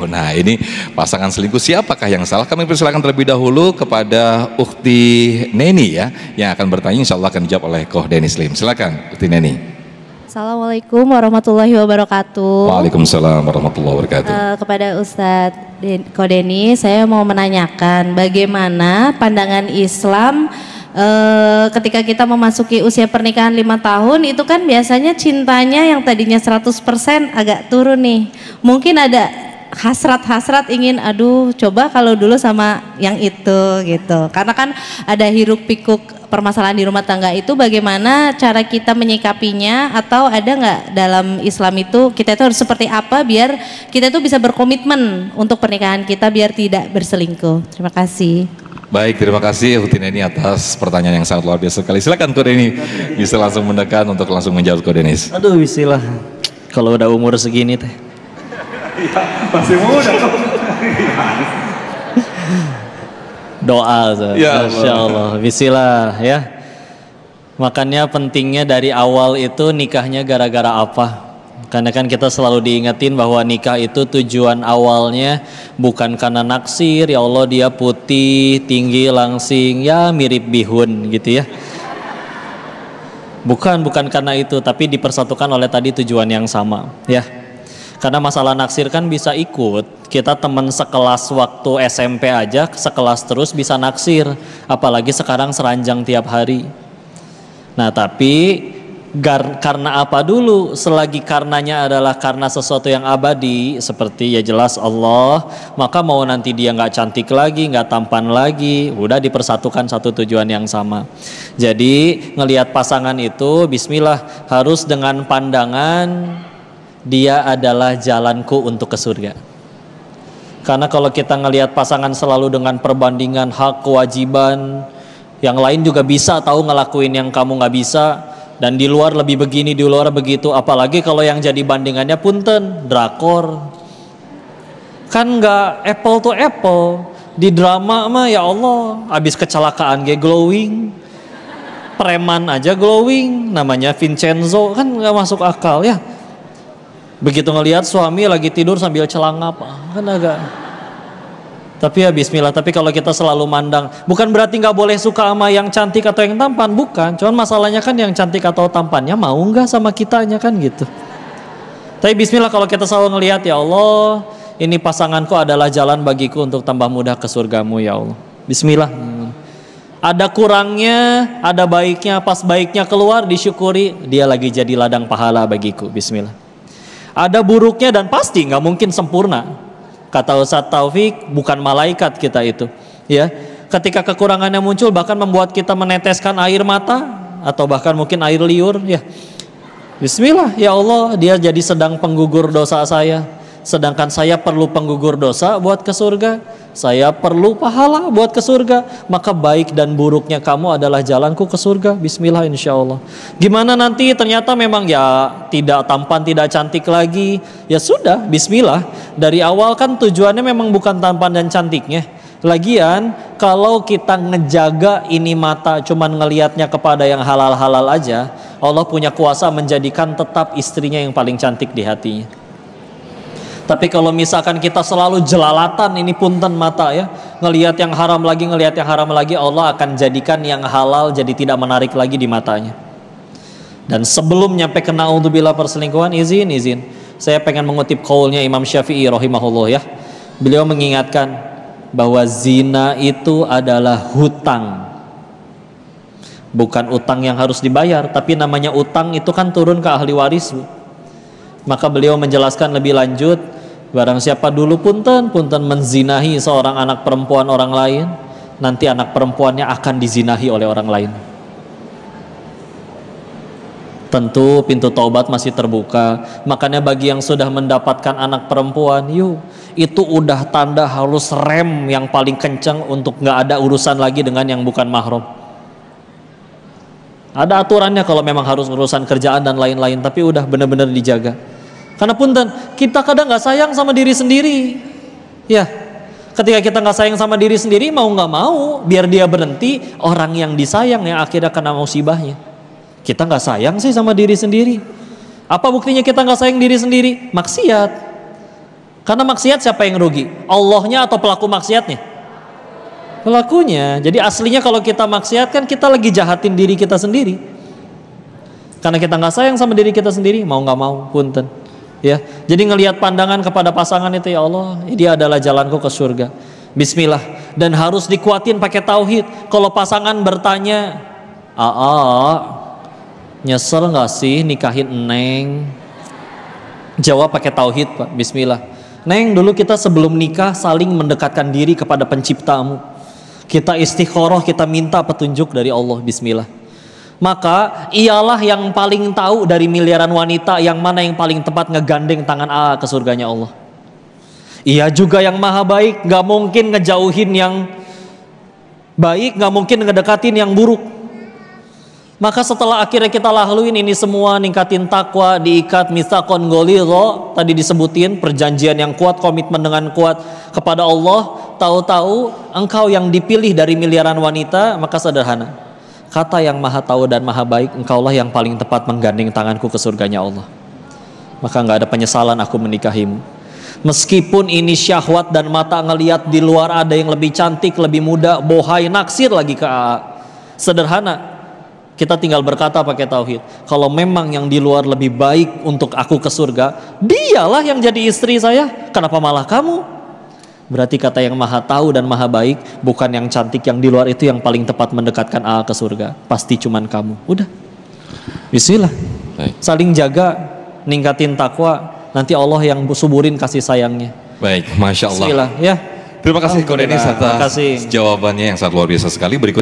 Nah, ini pasangan selingkuh siapakah yang salah? Kami persilakan terlebih dahulu kepada Ukhti Neni ya, yang akan bertanya, insya Allah akan dijawab oleh Koh Denny Slim. Silakan Ukhti Neni. Assalamualaikum warahmatullahi wabarakatuh. Waalaikumsalam warahmatullahi wabarakatuh. Kepada Ustadz Koh Denny, saya mau menanyakan bagaimana pandangan Islam ketika kita memasuki usia pernikahan 5 tahun, itu kan biasanya cintanya yang tadinya 100% agak turun nih. Mungkin ada hasrat-hasrat ingin, aduh coba kalau dulu sama yang itu gitu. Karena kan ada hiruk pikuk permasalahan di rumah tangga itu, bagaimana cara kita menyikapinya, atau ada nggak dalam Islam itu kita itu harus seperti apa biar kita itu bisa berkomitmen untuk pernikahan kita biar tidak berselingkuh. Terima kasih. Baik, terima kasih Ukhti Neni atas pertanyaan yang sangat luar biasa sekali. Silakan Koh Denny, bisa langsung mendekat untuk langsung menjawab Koh Denny. Aduh, bismillah. Kalau udah umur segini teh. Ya, masih muda kok. Doa, Ya, Masya Allah. Bismillah ya. Makanya pentingnya dari awal itu nikahnya gara-gara apa? Karena kan kita selalu diingetin bahwa nikah itu tujuan awalnya bukan karena naksir, ya Allah dia putih, tinggi, langsing, ya mirip bihun gitu ya. Bukan karena itu, tapi dipersatukan oleh tadi tujuan yang sama ya. Karena masalah naksir kan bisa ikut. Kita teman sekelas waktu SMP aja, sekelas terus bisa naksir, apalagi sekarang seranjang tiap hari. Nah tapi karena apa dulu? Selagi karenanya adalah karena sesuatu yang abadi, seperti ya jelas Allah, maka mau nanti dia nggak cantik lagi, nggak tampan lagi, udah dipersatukan satu tujuan yang sama. Jadi ngelihat pasangan itu, bismillah, harus dengan pandangan dia adalah jalanku untuk ke surga. Karena kalau kita ngelihat pasangan selalu dengan perbandingan hak, kewajiban, yang lain juga bisa tahu ngelakuin yang kamu nggak bisa, dan di luar lebih begini, di luar begitu. Apalagi kalau yang jadi bandingannya punten drakor, kan nggak apple to apple. Di drama mah ya Allah, abis kecelakaan kayak glowing, preman aja glowing, namanya Vincenzo, kan nggak masuk akal ya. Begitu ngelihat suami lagi tidur sambil celangap, kan agak. Tapi ya bismillah, tapi kalau kita selalu mandang, bukan berarti nggak boleh suka sama yang cantik atau yang tampan, bukan. Cuman masalahnya kan yang cantik atau tampannya mau nggak sama kitanya kan gitu. Tapi bismillah kalau kita selalu ngelihat, ya Allah, ini pasanganku adalah jalan bagiku untuk tambah mudah ke surgamu ya Allah. Bismillah. Ada kurangnya, ada baiknya, pas baiknya keluar disyukuri, dia lagi jadi ladang pahala bagiku. Bismillah. Ada buruknya dan pasti nggak mungkin sempurna. Kata Ustadz Taufik, bukan malaikat kita itu ya. Ketika kekurangannya muncul, bahkan membuat kita meneteskan air mata, atau bahkan mungkin air liur ya. Bismillah, ya Allah, dia jadi sedang penggugur dosa saya, sedangkan saya perlu penggugur dosa buat ke surga, saya perlu pahala buat ke surga. Maka baik dan buruknya kamu adalah jalanku ke surga. Bismillah, insya Allah. Gimana nanti ternyata memang ya tidak tampan, tidak cantik lagi, ya sudah, bismillah. Dari awal kan tujuannya memang bukan tampan dan cantiknya. Lagian kalau kita ngejaga ini mata cuman ngelihatnya kepada yang halal-halal aja, Allah punya kuasa menjadikan tetap istrinya yang paling cantik di hatinya. Tapi kalau misalkan kita selalu jelalatan, ini punten mata ya, ngelihat yang haram lagi, ngelihat yang haram lagi, Allah akan jadikan yang halal jadi tidak menarik lagi di matanya. Dan sebelum nyampe ke naudzubillah perselingkuhan, izin saya pengen mengutip qaulnya Imam Syafi'i rahimahullah ya. Beliau mengingatkan bahwa zina itu adalah hutang, bukan utang yang harus dibayar, tapi namanya utang itu kan turun ke ahli waris. Maka beliau menjelaskan lebih lanjut, barang siapa dulu punten menzinahi seorang anak perempuan orang lain, nanti anak perempuannya akan dizinahi oleh orang lain. Tentu pintu taubat masih terbuka. Makanya bagi yang sudah mendapatkan anak perempuan, yuk, itu udah tanda harus rem yang paling kencang untuk gak ada urusan lagi dengan yang bukan mahram. Ada aturannya kalau memang harus urusan kerjaan dan lain-lain, tapi udah benar-benar dijaga. Karena punten, kita kadang nggak sayang sama diri sendiri, ya. Ketika kita nggak sayang sama diri sendiri, mau nggak mau, biar dia berhenti, orang yang disayang yang akhirnya kena musibahnya. Kita nggak sayang sih sama diri sendiri. Apa buktinya kita nggak sayang diri sendiri? Maksiat. Karena maksiat siapa yang rugi? Allahnya atau pelaku maksiatnya? Pelakunya. Jadi aslinya kalau kita maksiat kan kita lagi jahatin diri kita sendiri. Karena kita nggak sayang sama diri kita sendiri, mau nggak mau, punten. Ya, jadi ngelihat pandangan kepada pasangan itu, ya Allah, dia adalah jalanku ke surga. Bismillah. Dan harus dikuatin pakai tauhid. Kalau pasangan bertanya, nyesel nggak sih nikahin Neng? Jawab pakai tauhid, Pak. Bismillah. Neng, dulu kita sebelum nikah saling mendekatkan diri kepada penciptamu. Kita istikharah, kita minta petunjuk dari Allah. Bismillah. Maka ialah yang paling tahu dari miliaran wanita yang mana yang paling tepat ngegandeng tangan A ke surganya Allah. Ia juga yang maha baik, gak mungkin ngejauhin yang baik, gak mungkin ngedekatin yang buruk. Maka setelah akhirnya kita laluin ini semua, ningkatin takwa, diikat mitsaqon ghalidha, tadi disebutin perjanjian yang kuat, komitmen dengan kuat kepada Allah. Tahu-tahu engkau yang dipilih dari miliaran wanita, maka sederhana. Kata yang maha tahu dan maha baik, engkaulah yang paling tepat menggandeng tanganku ke surganya Allah. Maka nggak ada penyesalan aku menikahimu. Meskipun ini syahwat dan mata ngelihat di luar ada yang lebih cantik, lebih muda, bohai naksir lagi ke AA. Sederhana. Kita tinggal berkata pakai tauhid. Kalau memang yang di luar lebih baik untuk aku ke surga, dialah yang jadi istri saya. Kenapa malah kamu? Berarti kata yang maha tahu dan maha baik, bukan yang cantik yang di luar itu yang paling tepat mendekatkan AA ke surga. Pasti cuman kamu. Udah. Bismillah. Saling jaga, ningkatin takwa. Nanti Allah yang suburin kasih sayangnya. Baik, Masya Allah. Bismillah. Ya. Terima kasih Ko Denis atas jawabannya yang sangat luar biasa sekali. Berikut